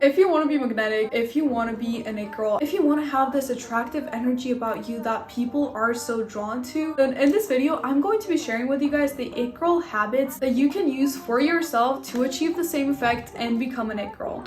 If you want to be magnetic, if you want to be an it girl, if you want to have this attractive energy about you that people are so drawn to, then in this video, I'm going to be sharing with you guys the it girl habits that you can use for yourself to achieve the same effect and become an it girl.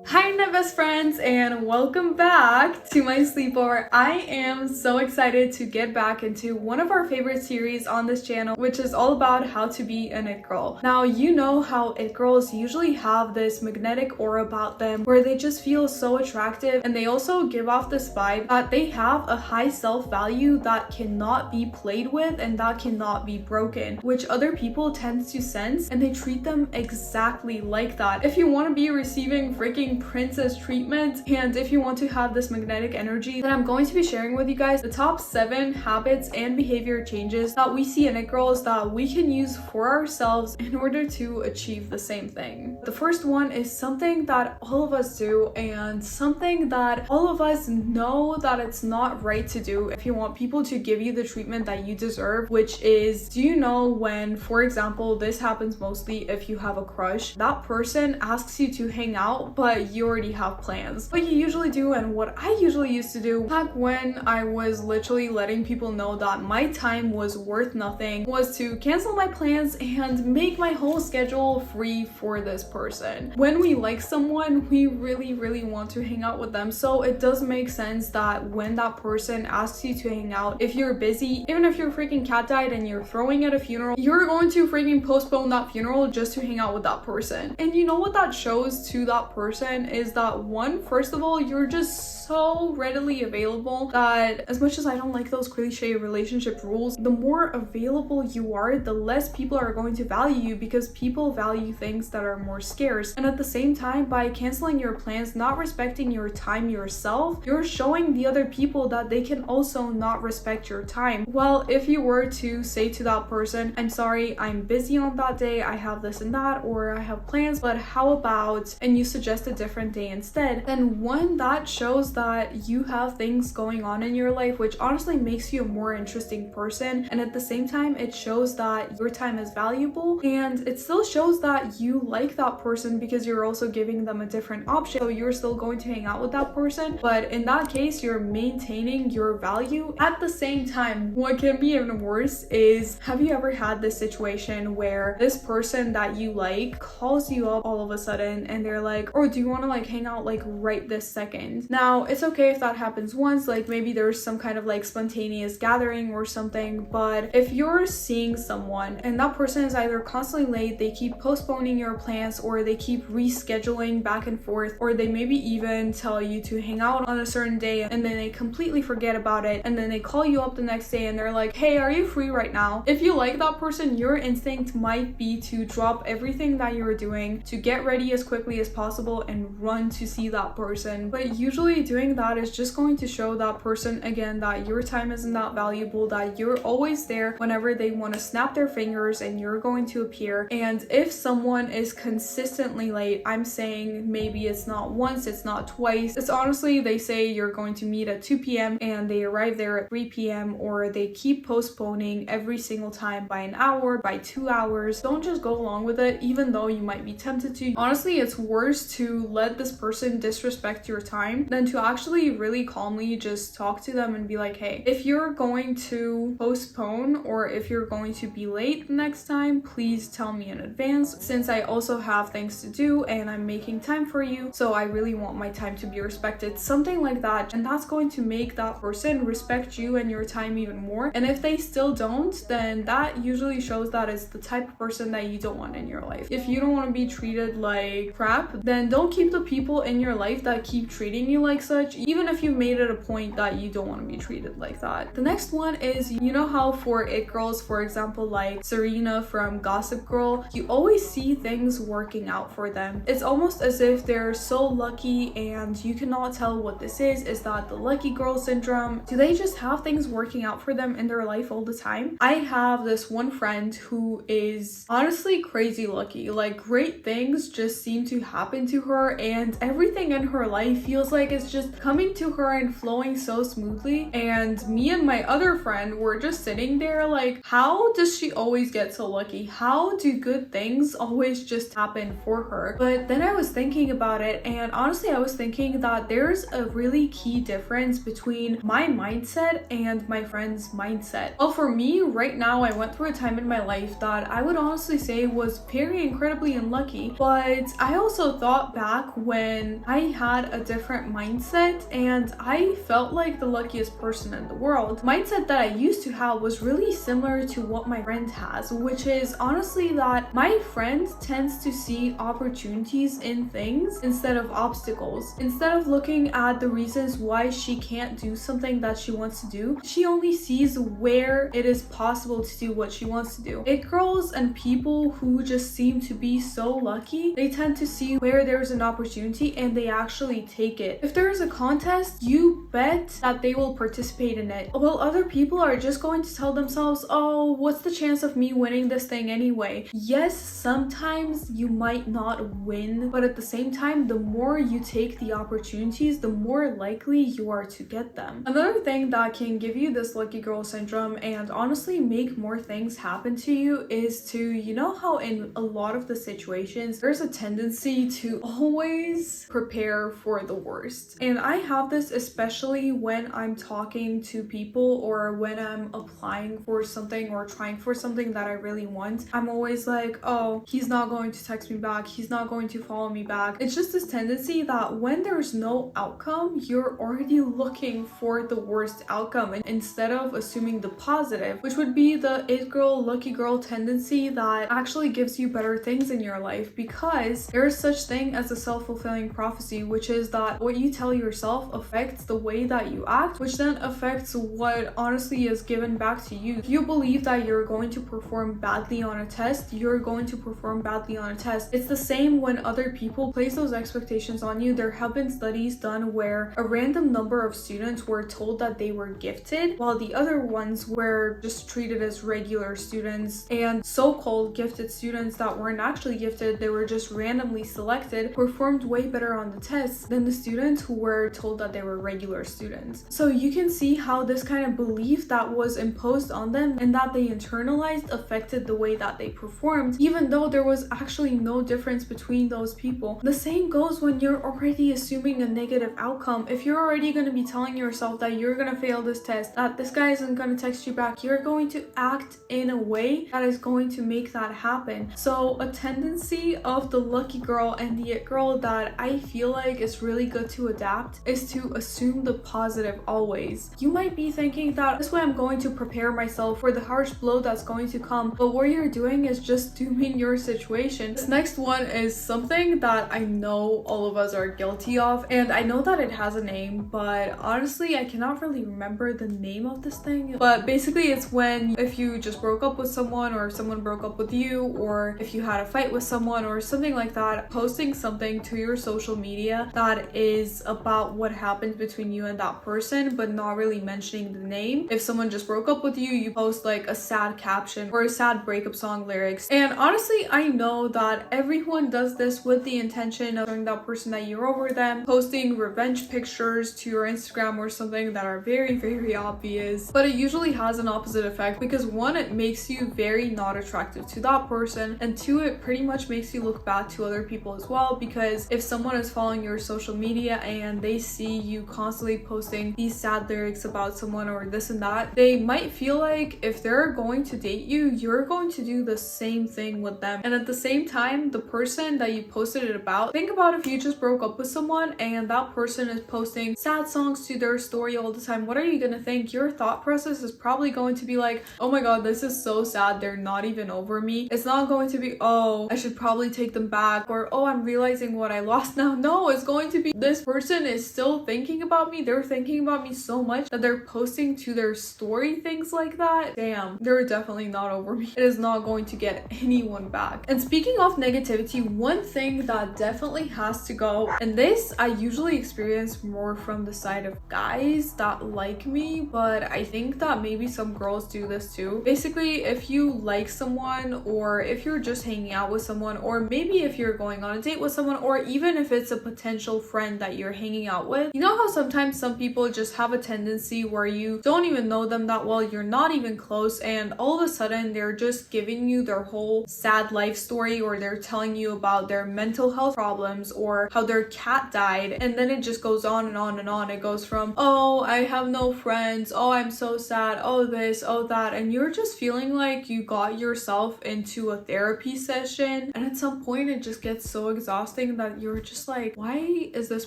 Hi internet best friends, and welcome back to my sleepover. I am so excited to get back into one of our favorite series on this channel, which is all about how to be an it girl. Now, you know how it girls usually have this magnetic aura about them where they just feel so attractive, and they also give off this vibe that they have a high self-value that cannot be played with and that cannot be broken, which other people tend to sense, and they treat them exactly like that. If you want to be receiving freaking princess treatment, and if you want to have this magnetic energy, then I'm going to be sharing with you guys the top 7 habits and behavior changes that we see in it girls that we can use for ourselves in order to achieve the same thing. The first one is something that all of us do, and something that all of us know that it's not right to do if you want people to give you the treatment that you deserve, which is, do you know when, for example, this happens mostly if you have a crush, that person asks you to hang out, but you already have plans. What you usually do, and what I usually used to do back when I was literally letting people know that my time was worth nothing, was to cancel my plans and make my whole schedule free for this person. When we like someone, we really want to hang out with them, so it does make sense that when that person asks you to hang out, if you're busy, even if your freaking cat died and you're throwing at a funeral, you're going to freaking postpone that funeral just to hang out with that person. And you know what that shows to that person is that, one, first of all, you're just so readily available that, as much as I don't like those cliche relationship rules, the more available you are, the less people are going to value you, because people value things that are more scarce. And at the same time, by canceling your plans, not respecting your time yourself, you're showing the other people that they can also not respect your time. Well, if you were to say to that person, I'm sorry, I'm busy on that day, I have this and that, or I have plans, but how about, and you suggest a different day instead, then one, that shows that you have things going on in your life, which honestly makes you a more interesting person, and at the same time it shows that your time is valuable, and it still shows that you like that person because you're also giving them a different option. So you're still going to hang out with that person, but in that case you're maintaining your value. At the same time, what can be even worse is, have you ever had this situation where this person that you like calls you up all of a sudden and they're like, oh, do you want to like hang out like right this second? Now, it's okay if that happens once, like maybe there's some kind of like spontaneous gathering or something, but if you're seeing someone and that person is either constantly late, they keep postponing your plans, or they keep rescheduling back and forth, or they maybe even tell you to hang out on a certain day and then they completely forget about it, and then they call you up the next day and they're like, hey, are you free right now? If you like that person, your instinct might be to drop everything that you're doing, to get ready as quickly as possible and run to see that person. But usually doing that is just going to show that person again that your time isn't that valuable, that you're always there whenever they want to snap their fingers and you're going to appear. And if someone is consistently late, I'm saying maybe it's not once, it's not twice, it's honestly, they say you're going to meet at 2 p.m. and they arrive there at 3 p.m. or they keep postponing every single time by an hour, by 2 hours. Don't just go along with it, even though you might be tempted to. Honestly, it's worse to let this person disrespect your time than to actually really calmly just talk to them and be like, hey, if you're going to postpone or if you're going to be late next time, please tell me in advance, since I also have things to do and I'm making time for you, so I really want my time to be respected. Something like that, and that's going to make that person respect you and your time even more. And if they still don't, then that usually shows that it's the type of person that you don't want in your life. If you don't want to be treated like crap, then don't keep the people in your life that keep treating you like such, even if you made it a point that you don't want to be treated like that. The next one is, you know how for it girls, for example, like Serena from Gossip Girl, you always see things working out for them. It's almost as if they're so lucky, and you cannot tell what this is. Is that the lucky girl syndrome? Do they just have things working out for them in their life all the time? I have this one friend who is honestly crazy lucky. Like, great things just seem to happen to her, her, and everything in her life feels like it's just coming to her and flowing so smoothly. And me and my other friend were just sitting there like, how does she always get so lucky? How do good things always just happen for her? But then I was thinking about it, and honestly I was thinking that there's a really key difference between my mindset and my friend's mindset. Well, for me right now, I went through a time in my life that I would honestly say was very incredibly unlucky, but I also thought back when I had a different mindset and I felt like the luckiest person in the world. The mindset that I used to have was really similar to what my friend has, which is honestly that my friend tends to see opportunities in things instead of obstacles. Instead of looking at the reasons why she can't do something that she wants to do, she only sees where it is possible to do what she wants to do. It girls and people who just seem to be so lucky, they tend to see where there's an opportunity and they actually take it. If there is a contest, you bet that they will participate in it. While other people are just going to tell themselves, oh, what's the chance of me winning this thing anyway? Yes, sometimes you might not win, but at the same time, the more you take the opportunities, the more likely you are to get them. Another thing that can give you this lucky girl syndrome and honestly make more things happen to you is to, you know how in a lot of the situations, there's a tendency to always prepare for the worst. And I have this especially when I'm talking to people or when I'm applying for something or trying for something that I really want. I'm always like, oh, he's not going to text me back. He's not going to follow me back. It's just this tendency that when there's no outcome, you're already looking for the worst outcome and instead of assuming the positive, which would be the it girl, lucky girl tendency that actually gives you better things in your life, because there is such thing as a self-fulfilling prophecy, which is that what you tell yourself affects the way that you act, which then affects what honestly is given back to you. If you believe that you're going to perform badly on a test, you're going to perform badly on a test. It's the same when other people place those expectations on you. There have been studies done where a random number of students were told that they were gifted, while the other ones were just treated as regular students, and so-called gifted students that weren't actually gifted, they were just randomly selected, performed way better on the tests than the students who were told that they were regular students. So you can see how this kind of belief that was imposed on them and that they internalized affected the way that they performed, even though there was actually no difference between those people. The same goes when you're already assuming a negative outcome. If you're already going to be telling yourself that you're going to fail this test, that this guy isn't going to text you back, you're going to act in a way that is going to make that happen. So a tendency of the lucky girl and the it girl that I feel like is really good to adapt is to assume the positive always. You might be thinking that this way I'm going to prepare myself for the harsh blow that's going to come, but what you're doing is just dooming your situation. This next one is something that I know all of us are guilty of, and I know that it has a name, but honestly I cannot really remember the name of this thing. But basically it's when if you just broke up with someone or someone broke up with you, or if you had a fight with someone or something like that, posting something to your social media that is about what happened between you and that person but not really mentioning the name. If someone just broke up with you, you post like a sad caption or a sad breakup song lyrics. And honestly I know that everyone does this with the intention of showing that person that you're over them, posting revenge pictures to your Instagram or something that are very, very obvious. But it usually has an opposite effect, because one, it makes you very not attractive to that person, and two, it pretty much makes you look bad to other people as well, because if someone is following your social media and they see you constantly posting these sad lyrics about someone or this and that, they might feel like if they're going to date you, you're going to do the same thing with them. And at the same time, the person that you posted it about, think about if you just broke up with someone and that person is posting sad songs to their story all the time. What are you gonna think? Your thought process is probably going to be like, oh my god, this is so sad, they're not even over me. It's not going to be, oh, I should probably take them back, or oh, I'm realizing what I lost now. No, it's going to be, this person is still thinking about me. They're thinking about me so much that they're posting to their story things like that. Damn, they're definitely not over me. It is not going to get anyone back. And speaking of negativity, one thing that definitely has to go, and this I usually experience more from the side of guys that like me, but I think that maybe some girls do this too. Basically, if you like someone, or if you're just hanging out with someone, or maybe if you're going on a date with someone someone, or even if it's a potential friend that you're hanging out with. You know how sometimes some people just have a tendency where you don't even know them that well, you're not even close, and all of a sudden they're just giving you their whole sad life story, or they're telling you about their mental health problems or how their cat died, and then it just goes on and on and on. It goes from, oh, I have no friends, oh, I'm so sad, oh this, oh that, and you're just feeling like you got yourself into a therapy session, and at some point it just gets so exhausting that you're just like, why is this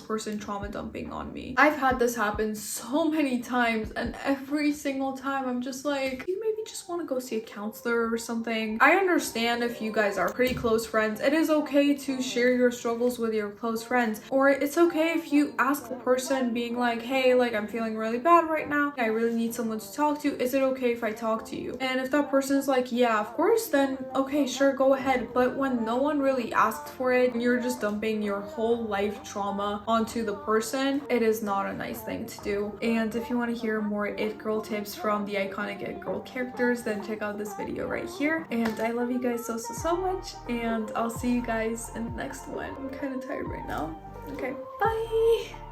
person trauma dumping on me? I've had this happen so many times, and every single time I'm just like, you maybe just want to go see a counselor or something. I understand if you guys are pretty close friends, it is okay to share your struggles with your close friends, or it's okay if you ask the person being like, hey, like I'm feeling really bad right now, I really need someone to talk to, is it okay if I talk to you? And if that person's like, yeah, of course, then okay, sure, go ahead. But when no one really asked for it, you're just dumping your whole life trauma onto the person, it is not a nice thing to do. And if you want to hear more it girl tips from the iconic it girl characters, then check out this video right here. And I love you guys so much, and I'll see you guys in the next one. I'm kind of tired right now. Okay, bye.